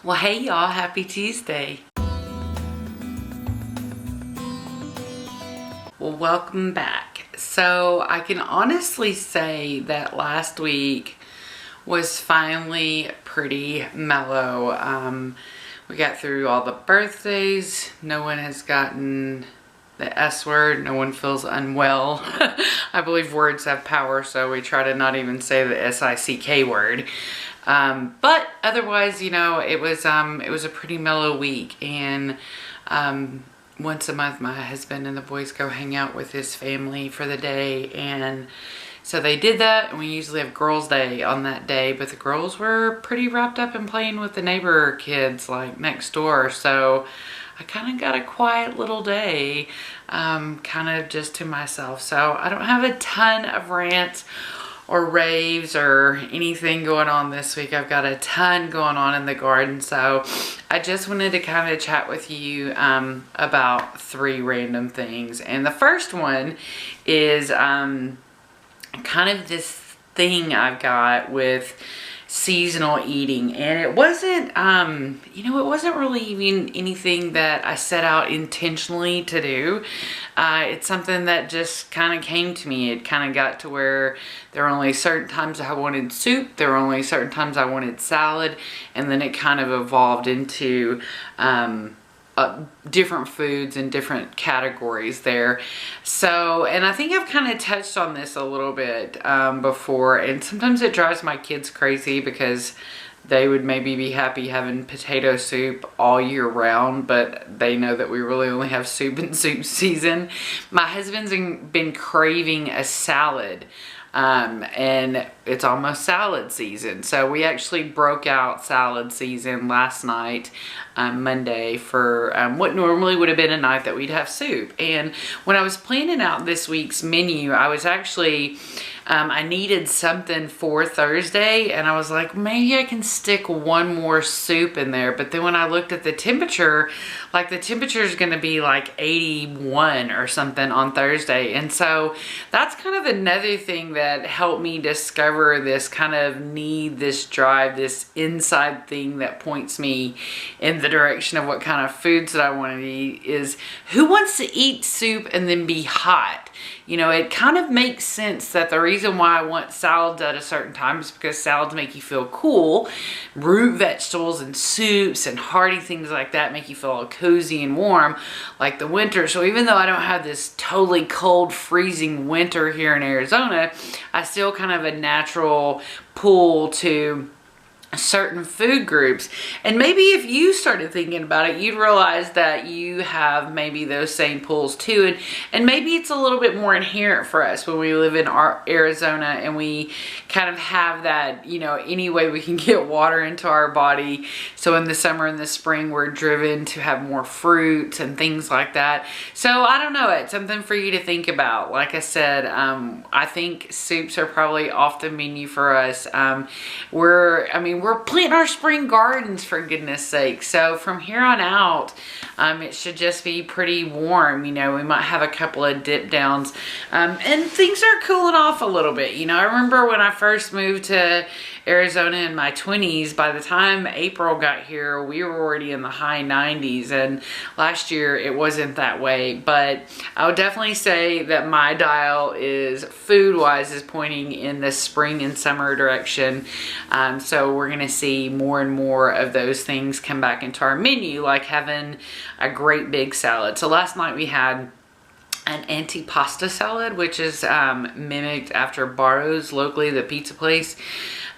Well, hey y'all, happy Tuesday. Well, welcome back. So I can honestly say that last week was finally pretty mellow. We got through all the birthdays. No one has gotten the S word. No one feels unwell. I believe words have power, so we try to not even say the S-I-C-K word. But otherwise, you know, it was a pretty mellow week, and once a month my husband and the boys go hang out with his family for the day, and so they did that, and we usually have girls' day on that day, but the girls were pretty wrapped up in playing with the neighbor kids like next door, so I kind of got a quiet little day, kind of just to myself. So I don't have a ton of rants or raves or anything going on this week. I've got a ton going on in the garden, so I just wanted to kind of chat with you about 3 random things. And the first one is kind of this thing I've got with seasonal eating, and it wasn't it wasn't really even anything that I set out intentionally to do. It's something that just kind of came to me. It kind of got to where there were only certain times I wanted soup, there were only certain times I wanted salad, and then it kind of evolved into different foods and different categories there. So, and I think I've kind of touched on this a little bit before, and sometimes it drives my kids crazy because they would maybe be happy having potato soup all year round, but they know that we really only have soup in soup season. My husband's been craving a salad. And it's almost salad season. So we actually broke out salad season last night, Monday, for what normally would have been a night that we'd have soup. And when I was planning out this week's menu, I was actually, I needed something for Thursday, and I was like, maybe I can stick one more soup in there. But then when I looked at the temperature, like the temperature is going to be like 81 or something on Thursday. And so that's kind of another thing that helped me discover this kind of need, this drive, this inside thing that points me in the direction of what kind of foods that I want to eat is, who wants to eat soup and then be hot? You know, it kind of makes sense that the reason why I want salads at a certain time is because salads make you feel cool. Root vegetables and soups and hearty things like that make you feel all cozy and warm like the winter. So even though I don't have this totally cold, freezing winter here in Arizona, I still kind of have a natural pull to certain food groups. And maybe if you started thinking about it, you'd realize that you have maybe those same pulls too, and maybe it's a little bit more inherent for us when we live in Arizona, and we kind of have that, you know, any way we can get water into our body. So in the summer and the spring, we're driven to have more fruits and things like that. So I don't know, it's something for you to think about. Like I said, I think soups are probably off the menu for us. We're planting our spring gardens, for goodness sake. So from here on out, it should just be pretty warm. You know, we might have a couple of dip downs, and things are cooling off a little bit. You know, I remember when I first moved to Arizona in my 20s, by the time April got here, we were already in the high 90s, and last year it wasn't that way. But I would definitely say that my dial is, food-wise, is pointing in the spring and summer direction. So we're gonna see more and more of those things come back into our menu, like having a great big salad. So last night we had an antipasta salad, which is mimicked after Barro's, locally, the pizza place.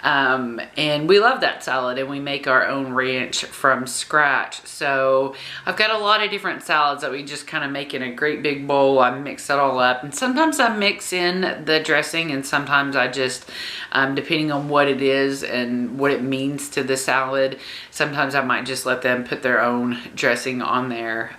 And we love that salad, and we make our own ranch from scratch. So I've got a lot of different salads that we just kind of make in a great big bowl. I mix it all up, and sometimes I mix in the dressing, and sometimes I just, depending on what it is and what it means to the salad, sometimes I might just let them put their own dressing on there.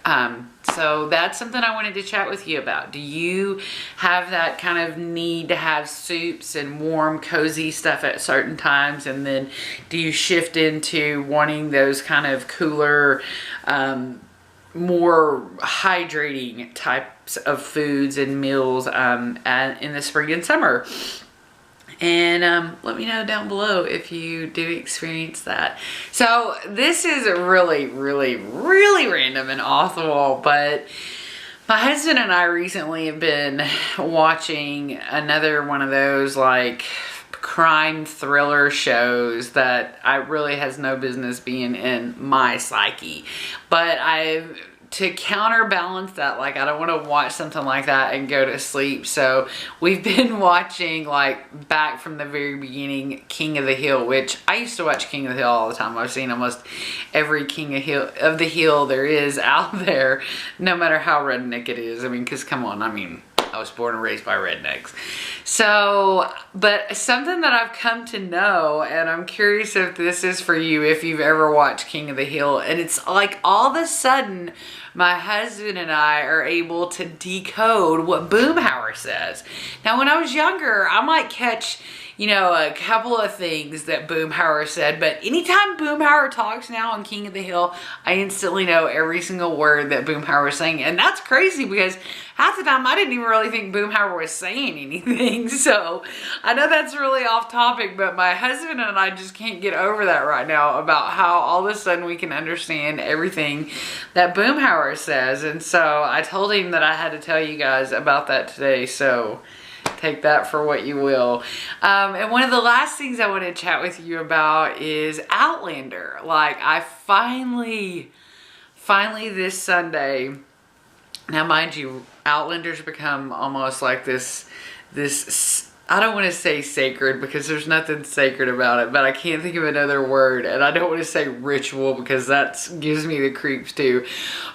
So that's something I wanted to chat with you about. Do you have that kind of need to have soups and warm, cozy stuff at certain times? And then do you shift into wanting those kind of cooler, more hydrating types of foods and meals in the spring and summer? And let me know down below if you do experience that. So this is really, really, really random and awful, but my husband and I recently have been watching another one of those like crime thriller shows that I really has no business being in my psyche. But to counterbalance that, like, I don't want to watch something like that and go to sleep. So we've been watching, like, back from the very beginning, King of the Hill, which I used to watch King of the Hill all the time. I've seen almost every King of the Hill there is out there, no matter how redneck it is. I mean, because come on, I mean, I was born and raised by rednecks. So, but something that I've come to know, and I'm curious if this is for you, if you've ever watched King of the Hill, and it's like all of a sudden, my husband and I are able to decode what Boomhauer says. Now, when I was younger, I might catch, you know, a couple of things that Boomhauer said, but anytime Boomhauer talks now on King of the Hill, I instantly know every single word that Boomhauer is saying. And that's crazy because half the time I didn't even really think Boomhauer was saying anything. So I know that's really off topic, but my husband and I just can't get over that right now about how all of a sudden we can understand everything that Boomhauer says. And so I told him that I had to tell you guys about that today. So take that for what you will. And one of the last things I want to chat with you about is Outlander. Like, I finally this Sunday, now mind you, Outlander's become almost like this, I don't want to say sacred because there's nothing sacred about it, but I can't think of another word, and I don't want to say ritual because that gives me the creeps too.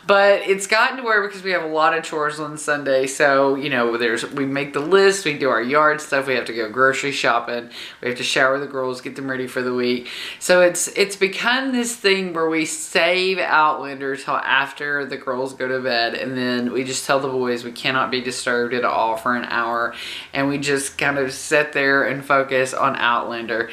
But it's gotten to where, because we have a lot of chores on Sunday, so, you know, we make the list, we do our yard stuff, we have to go grocery shopping, we have to shower the girls, get them ready for the week. So it's become this thing where we save Outlander till after the girls go to bed, and then we just tell the boys we cannot be disturbed at all for an hour, and we just kind of sit there and focus on Outlander.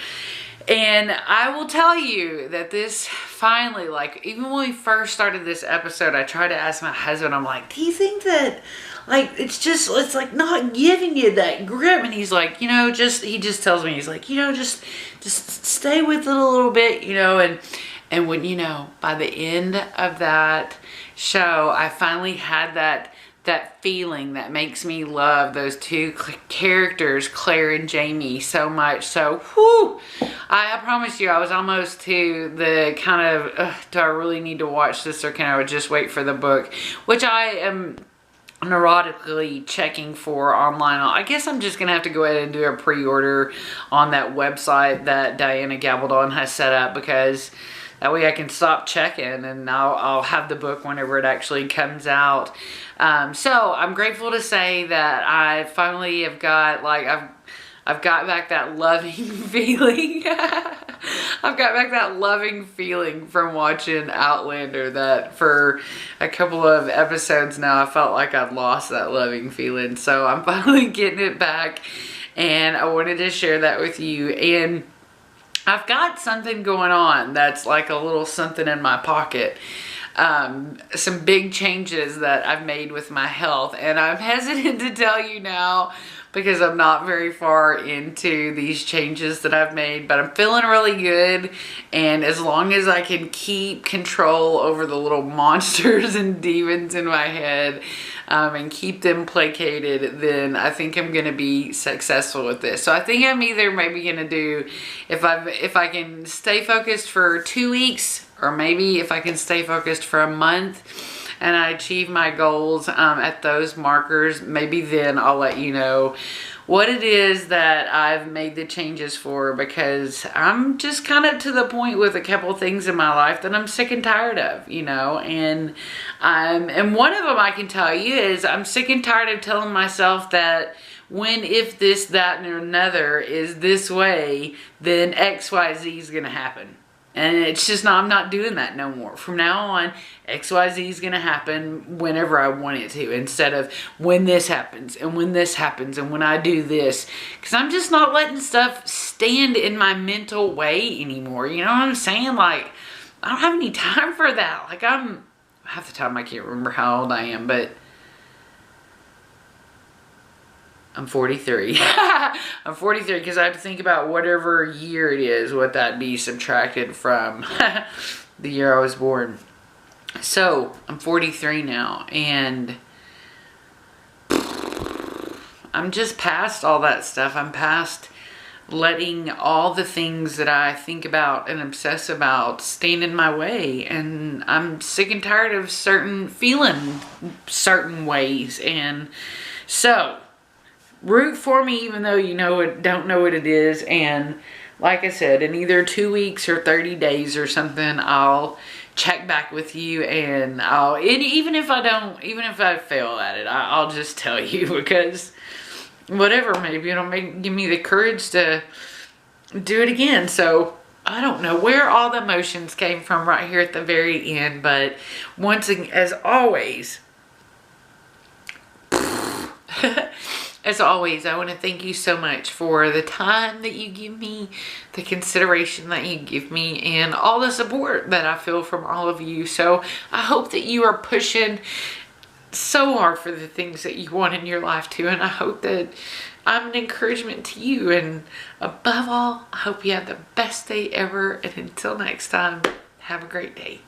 And I will tell you that this finally, like, even when we first started this episode, I tried to ask my husband, I'm like, do you think that, like, it's like not giving you that grip? And he's like, you know, he just tells me, he's like, you know, just stay with it a little bit, you know, and when, you know, by the end of that show, I finally had that feeling that makes me love those two characters, Claire and Jamie, so much. So, whew, I promise you, I was almost to the kind of, do I really need to watch this, or can I just wait for the book? Which I am neurotically checking for online. I guess I'm just gonna have to go ahead and do a pre-order on that website that Diana Gabaldon has set up, because that way I can stop checking and I'll have the book whenever it actually comes out. So I'm grateful to say that I finally have got, like, I've got back that loving feeling. I've got back that loving feeling from watching Outlander, that for a couple of episodes now I felt like I'd lost that loving feeling. So I'm finally getting it back, and I wanted to share that with you. And I've got something going on that's like a little something in my pocket. Some big changes that I've made with my health, and I'm hesitant to tell you now because I'm not very far into these changes that I've made, but I'm feeling really good. And as long as I can keep control over the little monsters and demons in my head, and keep them placated, then I think I'm gonna be successful with this. So I think I'm either maybe gonna do, if I can stay focused for 2 weeks, or maybe if I can stay focused for a month and I achieve my goals at those markers, maybe then I'll let you know what it is that I've made the changes for, because I'm just kind of to the point with a couple things in my life that I'm sick and tired of, you know, and one of them I can tell you is I'm sick and tired of telling myself that when, if this, that, and another is this way, then XYZ is going to happen. And it's just not, I'm not doing that no more. From now on, XYZ is going to happen whenever I want it to, instead of when this happens and when this happens and when I do this. Because I'm just not letting stuff stand in my mental way anymore. You know what I'm saying? Like, I don't have any time for that. Like, half the time I can't remember how old I am, but I'm 43. I'm 43 because I have to think about whatever year it is, what that be subtracted from the year I was born. So, I'm 43 now, and I'm just past all that stuff. I'm past letting all the things that I think about and obsess about stand in my way. And I'm sick and tired of feeling certain ways. And so, root for me even though you don't know what it is. And like I said, in either 2 weeks or 30 days or something, I'll check back with you, and even if I fail at it, I'll just tell you, because whatever, maybe it'll give me the courage to do it again. So I don't know where all the emotions came from right here at the very end, but once again, as always, I want to thank you so much for the time that you give me, the consideration that you give me, and all the support that I feel from all of you. So I hope that you are pushing so hard for the things that you want in your life too, and I hope that I'm an encouragement to you. And above all, I hope you have the best day ever, and until next time, have a great day.